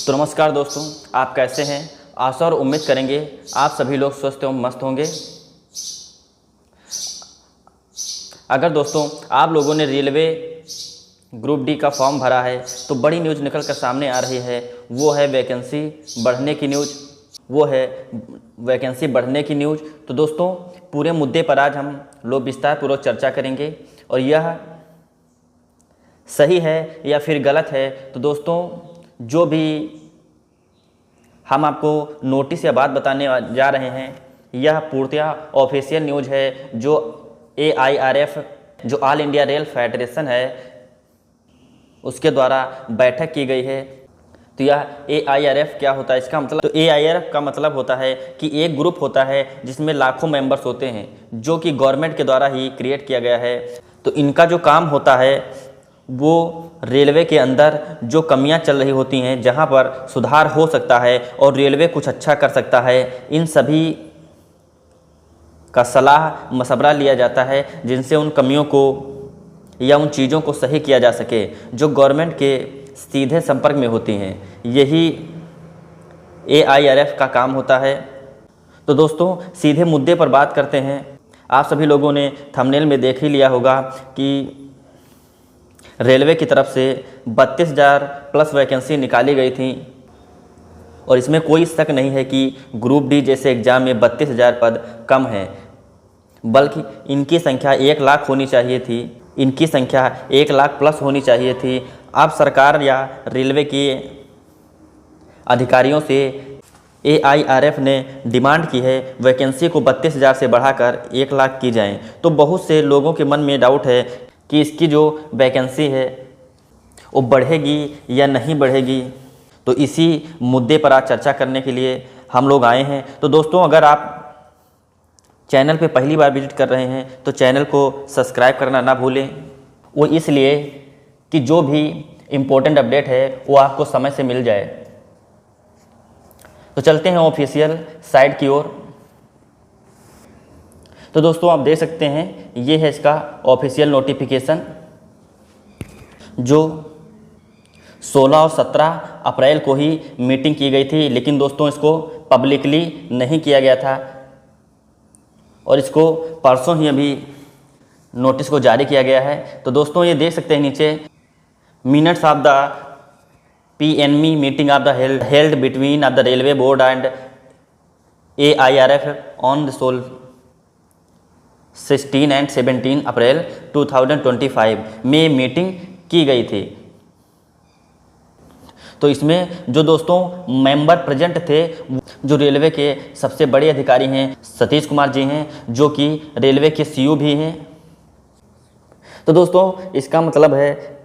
तो नमस्कार दोस्तों, आप कैसे हैं। आशा और उम्मीद करेंगे आप सभी लोग स्वस्थ एवं मस्त होंगे। अगर दोस्तों आप लोगों ने रेलवे ग्रुप डी का फॉर्म भरा है तो बड़ी न्यूज़ निकल कर सामने आ रही है। वो है वैकेंसी बढ़ने की न्यूज़। तो दोस्तों पूरे मुद्दे पर आज हम लोग विस्तारपूर्वक चर्चा करेंगे और यह सही है या फिर गलत है। तो दोस्तों जो भी हम आपको नोटिस या बात बताने जा रहे हैं, यह पूर्णतया ऑफिशियल न्यूज़ है जो AIRF जो ऑल इंडिया रेल फेडरेशन है उसके द्वारा बैठक की गई है। तो यह AIRF क्या होता है, इसका मतलब, तो AIRF का मतलब होता है कि एक ग्रुप होता है जिसमें लाखों मेंबर्स होते हैं, जो कि गवर्नमेंट के द्वारा ही क्रिएट किया गया है। तो इनका जो काम होता है वो रेलवे के अंदर जो कमियां चल रही होती हैं, जहां पर सुधार हो सकता है और रेलवे कुछ अच्छा कर सकता है, इन सभी का सलाह मशवरा लिया जाता है, जिनसे उन कमियों को या उन चीज़ों को सही किया जा सके जो गवर्नमेंट के सीधे संपर्क में होती हैं। यही AIRF का काम होता है। तो दोस्तों सीधे मुद्दे पर बात करते हैं। आप सभी लोगों ने थंबनेल में देख ही लिया होगा कि रेलवे की तरफ से 32,000 प्लस वैकेंसी निकाली गई थी और इसमें कोई शक नहीं है कि ग्रुप डी जैसे एग्ज़ाम में 32,000 पद कम हैं, बल्कि इनकी संख्या 1 लाख होनी चाहिए थी। इनकी संख्या 1 लाख प्लस होनी चाहिए थी। अब सरकार या रेलवे के अधिकारियों से AIRF ने डिमांड की है वैकेंसी को 32,000 से बढ़ाकर 1 लाख की जाए। तो बहुत से लोगों के मन में डाउट है कि इसकी जो वैकेंसी है वो बढ़ेगी या नहीं बढ़ेगी। तो इसी मुद्दे पर आज चर्चा करने के लिए हम लोग आए हैं। तो दोस्तों अगर आप चैनल पे पहली बार विजिट कर रहे हैं तो चैनल को सब्सक्राइब करना ना भूलें। वो इसलिए कि जो भी इम्पोर्टेंट अपडेट है वो आपको समय से मिल जाए। तो चलते हैं ऑफिशियल साइट की ओर। तो दोस्तों आप देख सकते हैं ये है इसका ऑफिशियल नोटिफिकेशन, जो 16 और 17 अप्रैल को ही मीटिंग की गई थी, लेकिन दोस्तों इसको पब्लिकली नहीं किया गया था और इसको परसों ही अभी नोटिस को जारी किया गया है। तो दोस्तों ये देख सकते हैं नीचे, minutes of the PNM meeting of the held between of the railway board and AIRF on the 16 and 17 अप्रैल 2025 में मीटिंग की गई थी। तो इसमें जो दोस्तों मेंबर प्रेजेंट थे, जो रेलवे के सबसे बड़े अधिकारी हैं सतीश कुमार जी हैं, जो कि रेलवे के CO भी हैं। तो दोस्तों इसका मतलब है,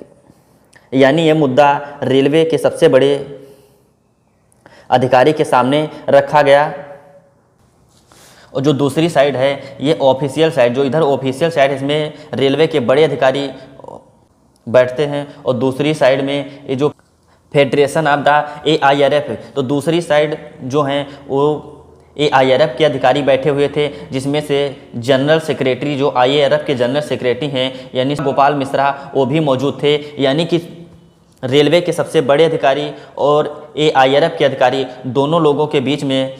यानी यह मुद्दा रेलवे के सबसे बड़े अधिकारी के सामने रखा गया। और जो दूसरी साइड है ये ऑफिशियल साइड, जो इधर ऑफिशियल साइड इसमें रेलवे के बड़े अधिकारी बैठते हैं और दूसरी साइड में ये जो फेडरेशन ऑफ द AIRF, तो दूसरी साइड जो हैं वो AIRF के अधिकारी बैठे हुए थे, जिसमें से जनरल सेक्रेटरी जो AIRF के जनरल सेक्रेटरी हैं यानी गोपाल मिश्रा, वो भी मौजूद थे। यानी कि रेलवे के सबसे बड़े अधिकारी और AIRF के अधिकारी दोनों लोगों के बीच में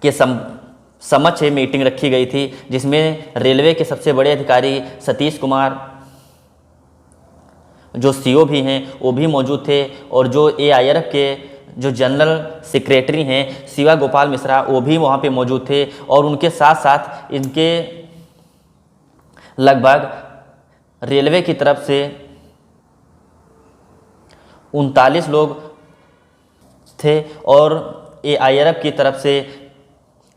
के समक्ष मीटिंग रखी गई थी, जिसमें रेलवे के सबसे बड़े अधिकारी सतीश कुमार जो CO भी हैं वो भी मौजूद थे और जो AIRF के जो जनरल सेक्रेटरी हैं शिवा गोपाल मिश्रा, वो भी वहाँ पे मौजूद थे। और उनके साथ साथ इनके लगभग रेलवे की तरफ से 39 लोग थे और AIRF की तरफ से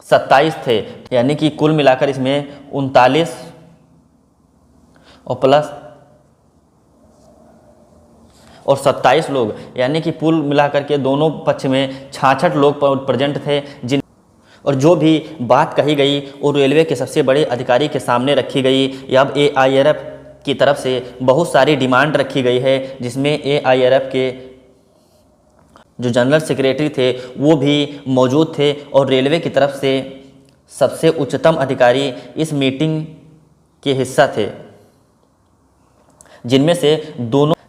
27 थे। यानी कि कुल मिलाकर इसमें 39 और प्लस और 27 लोग, यानी कि कुल मिलाकर के दोनों पक्ष में 66 लोग प्रेजेंट थे। और जो भी बात कही गई वो रेलवे के सबसे बड़े अधिकारी के सामने रखी गई। अब AIRF की तरफ से बहुत सारी डिमांड रखी गई है, जिसमें AIRF के जो जनरल सेक्रेटरी थे वो भी मौजूद थे और रेलवे की तरफ से सबसे उच्चतम अधिकारी इस मीटिंग के हिस्सा थे, जिनमें से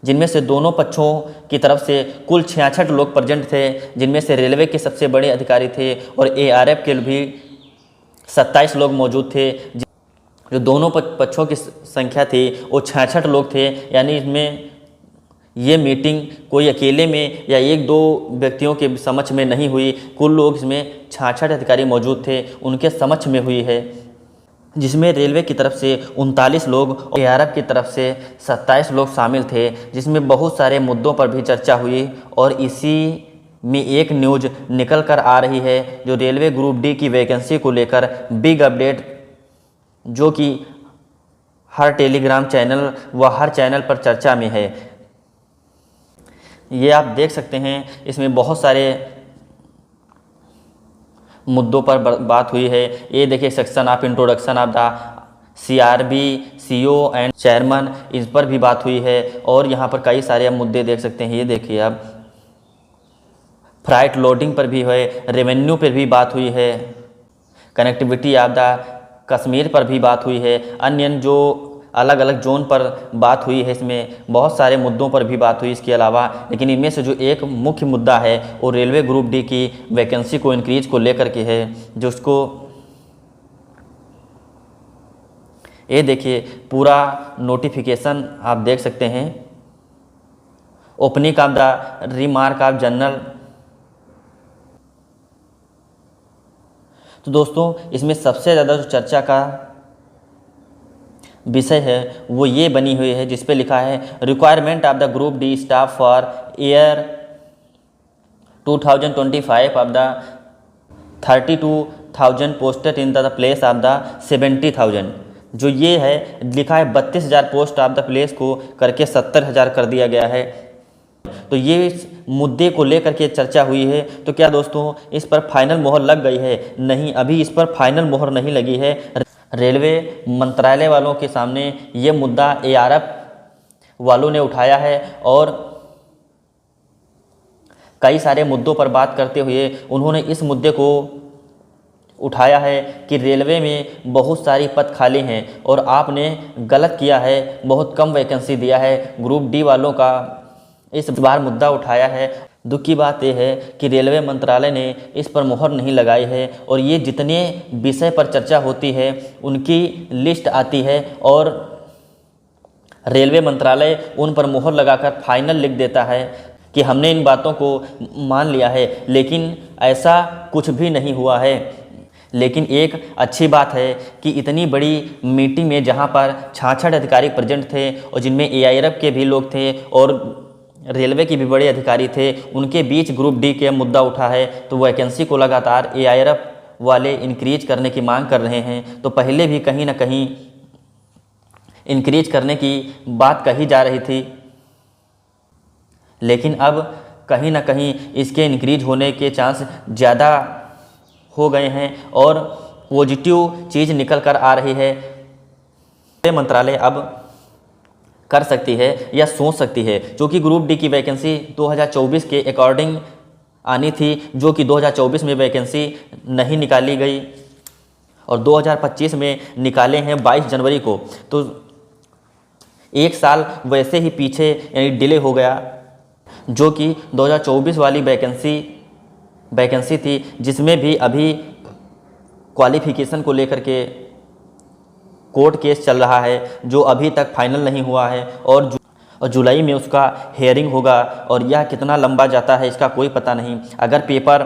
जिनमें से दोनों पक्षों की तरफ से कुल 66 लोग प्रेजेंट थे, जिनमें से रेलवे के सबसे बड़े अधिकारी थे और एआरएफ के भी 27 लोग मौजूद थे। जो दोनों पक्षों की संख्या थी वो 66 लोग थे। यानी इसमें ये मीटिंग कोई अकेले में या एक दो व्यक्तियों के समक्ष में नहीं हुई, कुल लोग इसमें 66 अधिकारी मौजूद थे, उनके समक्ष में हुई है, जिसमें रेलवे की तरफ से 39 लोग और एआरएफ की तरफ से 27 लोग शामिल थे, जिसमें बहुत सारे मुद्दों पर भी चर्चा हुई। और इसी में एक न्यूज निकल कर आ रही है जो रेलवे ग्रुप डी की वैकेंसी को लेकर बिग अपडेट, जो कि हर टेलीग्राम चैनल व हर चैनल पर चर्चा में है। ये आप देख सकते हैं, इसमें बहुत सारे मुद्दों पर बात हुई है। ये देखिए, section of introduction of the CRB CO and chairman, इस पर भी बात हुई है। और यहाँ पर कई सारे मुद्दे देख सकते हैं। ये देखिए आप, फ्राइट लोडिंग पर भी है, रेवेन्यू पर भी बात हुई है, कनेक्टिविटी ऑफ द कश्मीर पर भी बात हुई है, अन्य जो अलग अलग जोन पर बात हुई है। इसमें बहुत सारे मुद्दों पर भी बात हुई इसके अलावा, लेकिन इनमें से जो एक मुख्य मुद्दा है वो रेलवे ग्रुप डी की वैकेंसी को इंक्रीज को लेकर के है, जो उसको ये देखिए पूरा नोटिफिकेशन आप देख सकते हैं। Opening of the remark of general. तो दोस्तों, इसमें सबसे ज़्यादा जो चर्चा का विषय है वो ये बनी हुई है, जिस पे लिखा है requirement of the group D staff for year 2025 of the 32,000 posted in the place of the 70,000। जो ये है लिखा है 32,000 पोस्ट ऑफ द प्लेस को करके 70,000 कर दिया गया है। तो ये इस मुद्दे को लेकर के चर्चा हुई है। तो क्या दोस्तों इस पर फाइनल मोहर लग गई है? नहीं, अभी इस पर फाइनल मोहर नहीं लगी है। रेलवे मंत्रालय वालों के सामने ये मुद्दा एआरएफ वालों ने उठाया है और कई सारे मुद्दों पर बात करते हुए उन्होंने इस मुद्दे को उठाया है कि रेलवे में बहुत सारी पद खाली हैं और आपने गलत किया है, बहुत कम वैकेंसी दिया है। ग्रुप डी वालों का इस बार मुद्दा उठाया है। दुख की बात यह है कि रेलवे मंत्रालय ने इस पर मोहर नहीं लगाई है और ये जितने विषय पर चर्चा होती है उनकी लिस्ट आती है और रेलवे मंत्रालय उन पर मोहर लगाकर फाइनल लिख देता है कि हमने इन बातों को मान लिया है, लेकिन ऐसा कुछ भी नहीं हुआ है। लेकिन एक अच्छी बात है कि इतनी बड़ी मीटिंग में जहां पर 66 अधिकारी प्रेजेंट थे और जिनमें एआरएफ के भी लोग थे और रेलवे के भी बड़े अधिकारी थे, उनके बीच ग्रुप डी के मुद्दा उठा है। तो वैकेंसी को लगातार एआरएफ वाले इंक्रीज करने की मांग कर रहे हैं। तो पहले भी कहीं ना कहीं इंक्रीज करने की बात कही जा रही थी, लेकिन अब कहीं ना कहीं इसके इंक्रीज होने के चांस ज़्यादा हो गए हैं और पॉजिटिव चीज़ निकल कर आ रही है। मंत्रालय अब कर सकती है या सोच सकती है, क्योंकि ग्रुप डी की वैकेंसी 2024 के अकॉर्डिंग आनी थी, जो कि 2024 में वैकेंसी नहीं निकाली गई और 2025 में निकाले हैं 22 जनवरी को। तो एक साल वैसे ही पीछे यानी डिले हो गया, जो कि 2024 वाली वैकेंसी थी, जिसमें भी अभी क्वालिफिकेशन को लेकर के कोर्ट केस चल रहा है, जो अभी तक फाइनल नहीं हुआ है और जुलाई में उसका हेयरिंग होगा और यह कितना लंबा जाता है इसका कोई पता नहीं। अगर पेपर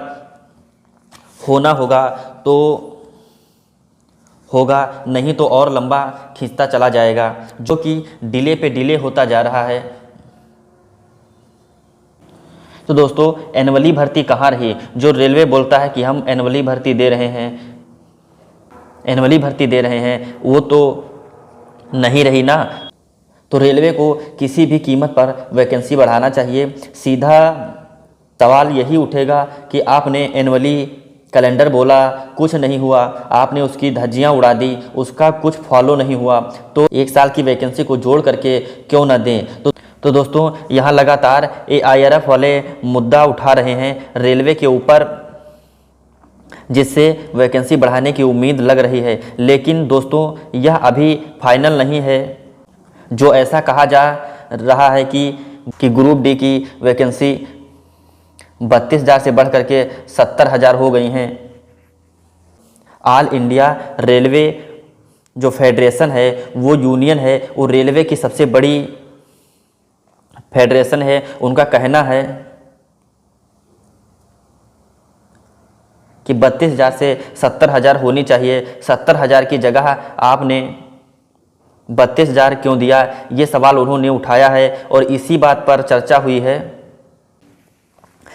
होना होगा तो होगा, नहीं तो और लंबा खींचता चला जाएगा, जो कि डिले पे डिले होता जा रहा है। तो दोस्तों, एनुअली भर्ती कहाँ रही? जो रेलवे बोलता है कि हम एनुअली भर्ती दे रहे हैं, वो तो नहीं रही ना। तो रेलवे को किसी भी कीमत पर वैकेंसी बढ़ाना चाहिए। सीधा सवाल यही उठेगा कि आपने एनुअली कैलेंडर बोला, कुछ नहीं हुआ, आपने उसकी धज्जियां उड़ा दी, उसका कुछ फॉलो नहीं हुआ, तो एक साल की वैकेंसी को जोड़ करके क्यों ना दें। तो दोस्तों, यहाँ लगातार एआरएफ वाले मुद्दा उठा रहे हैं रेलवे के ऊपर, जिससे वैकेंसी बढ़ाने की उम्मीद लग रही है। लेकिन दोस्तों, यह अभी फाइनल नहीं है। जो ऐसा कहा जा रहा है कि कि ग्रुप डी की वैकेंसी 32,000 से बढ़ करके 70,000 हो गई हैं। ऑल इंडिया रेलवे जो फेडरेशन है, वो यूनियन है, वो रेलवे की सबसे बड़ी फेडरेशन है। उनका कहना है कि 32,000 से 70,000 होनी चाहिए। 70,000 की जगह आपने 32,000 क्यों दिया, ये सवाल उन्होंने उठाया है और इसी बात पर चर्चा हुई है,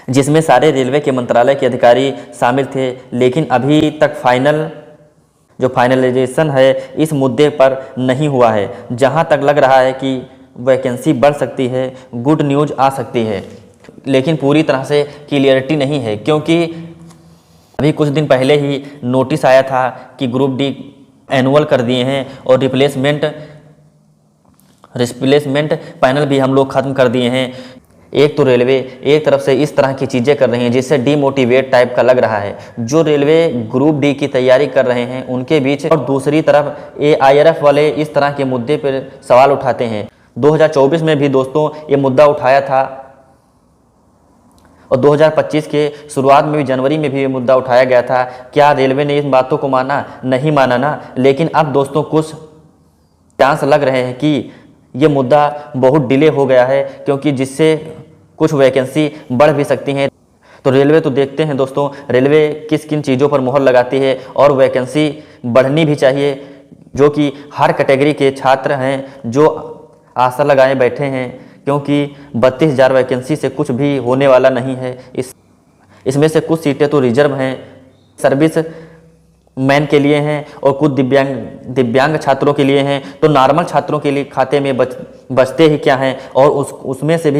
जिसमें सारे रेलवे के मंत्रालय के अधिकारी शामिल थे। लेकिन अभी तक फाइनलाइजेशन है इस मुद्दे पर नहीं हुआ है। जहां तक लग रहा है कि वैकेंसी बढ़ सकती है, गुड न्यूज़ आ सकती है, लेकिन पूरी तरह से क्लियरिटी नहीं है, क्योंकि अभी कुछ दिन पहले ही नोटिस आया था कि ग्रुप डी एनुअल कर दिए हैं और रिप्लेसमेंट पैनल भी हम लोग ख़त्म कर दिए हैं। एक तो रेलवे एक तरफ से इस तरह की चीज़ें कर रही हैं जिससे डीमोटिवेट टाइप का लग रहा है जो रेलवे ग्रुप डी की तैयारी कर रहे हैं उनके बीच, और दूसरी तरफ AIRF वाले इस तरह के मुद्दे पर सवाल उठाते हैं। 2024 में भी दोस्तों ये मुद्दा उठाया था और 2025 के शुरुआत में भी, जनवरी में भी ये मुद्दा उठाया गया था। क्या रेलवे ने इन बातों को माना? नहीं माना ना। लेकिन अब दोस्तों कुछ चांस लग रहे हैं कि ये मुद्दा बहुत डिले हो गया है, क्योंकि जिससे कुछ वैकेंसी बढ़ भी सकती हैं। तो रेलवे तो देखते हैं दोस्तों, रेलवे किस किन चीज़ों पर मोहर लगाती है, और वैकेंसी बढ़नी भी चाहिए, जो कि हर कैटेगरी के छात्र हैं जो आशा लगाए बैठे हैं, क्योंकि 32,000 वैकेंसी से कुछ भी होने वाला नहीं है। इसमें से कुछ सीटें तो रिजर्व हैं, सर्विस मैन के लिए हैं, और कुछ दिव्यांग छात्रों के लिए हैं। तो नॉर्मल छात्रों के लिए खाते में बचते ही क्या हैं, और उसमें से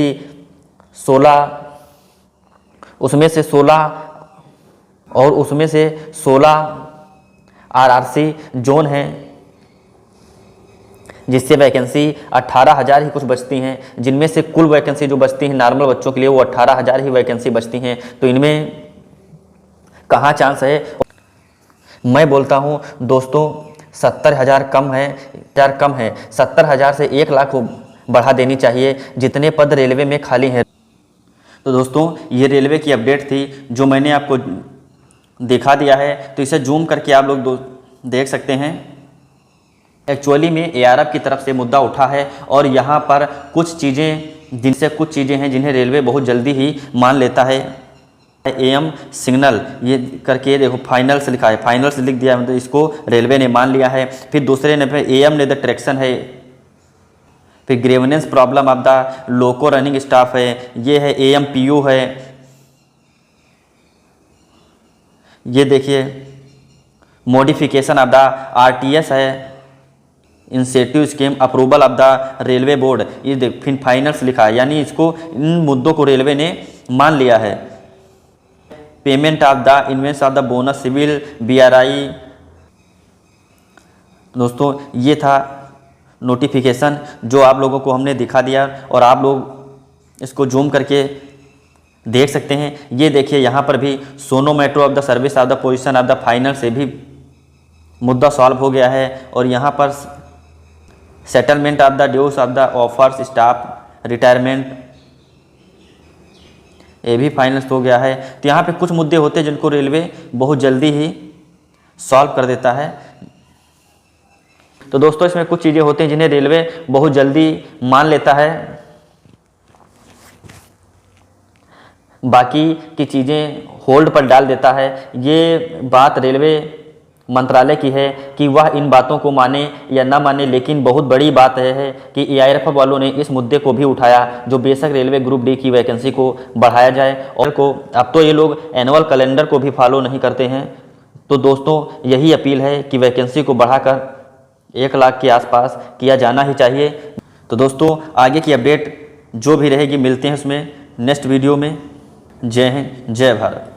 16 RRC जोन हैं, जिससे वैकेंसी 18,000 ही कुछ बचती हैं, जिनमें से कुल वैकेंसी जो बचती हैं नॉर्मल बच्चों के लिए वो 18,000 ही वैकेंसी बचती हैं। तो इनमें कहाँ चांस है? मैं बोलता हूँ दोस्तों 70,000 कम है। 70,000 से 1 लाख बढ़ा देनी चाहिए, जितने पद रेलवे में खाली हैं। तो दोस्तों ये रेलवे की अपडेट थी जो मैंने आपको दिखा दिया है, तो इसे जूम करके आप लोग देख सकते हैं। एक्चुअली में ARF की तरफ से मुद्दा उठा है, और यहाँ पर कुछ चीज़ें हैं जिन्हें रेलवे बहुत जल्दी ही मान लेता है। AM सिग्नल ये करके देखो, फाइनल से लिखा है, फाइनल से लिख दिया, मतलब इसको रेलवे ने मान लिया है। फिर दूसरे ने AM ने द ट्रैक्शन है, फिर grievance problem of the loco running staff है, ये है AMPU है, ये देखिए मॉडिफिकेशन ऑफ द RTS है, incentive scheme approval of the railway board, ये देख फिर फाइनल से लिखा है, यानी इसको इन मुद्दों को रेलवे ने मान लिया है। Payment of the invoice of the bonus civil BRI। दोस्तों ये था नोटिफिकेशन जो आप लोगों को हमने दिखा दिया, और आप लोग इसको जूम करके देख सकते हैं। ये देखिए यहाँ पर भी सोनो metro of the service of the position of the final से भी मुद्दा सॉल्व हो गया है, और यहाँ पर settlement of the dues of the offers staff retirement ये भी फाइनल हो गया है। तो यहाँ पे कुछ मुद्दे होते हैं जिनको रेलवे बहुत जल्दी ही सॉल्व कर देता है। तो दोस्तों इसमें कुछ चीज़ें होती हैं जिन्हें रेलवे बहुत जल्दी मान लेता है, बाकी की चीज़ें होल्ड पर डाल देता है। ये बात रेलवे मंत्रालय की है कि वह इन बातों को माने या ना माने, लेकिन बहुत बड़ी बात है कि AIRF वालों ने इस मुद्दे को भी उठाया, जो बेशक रेलवे ग्रुप डी की वैकेंसी को बढ़ाया जाए। और अब तो ये लोग एनुअल कैलेंडर को भी फॉलो नहीं करते हैं। तो दोस्तों यही अपील है कि वैकेंसी को बढ़ाकर 1 लाख के आसपास किया जाना ही चाहिए। तो दोस्तों आगे की अपडेट जो भी रहेगी मिलते हैं उसमें नेक्स्ट वीडियो में। जय हिंद, जय भारत।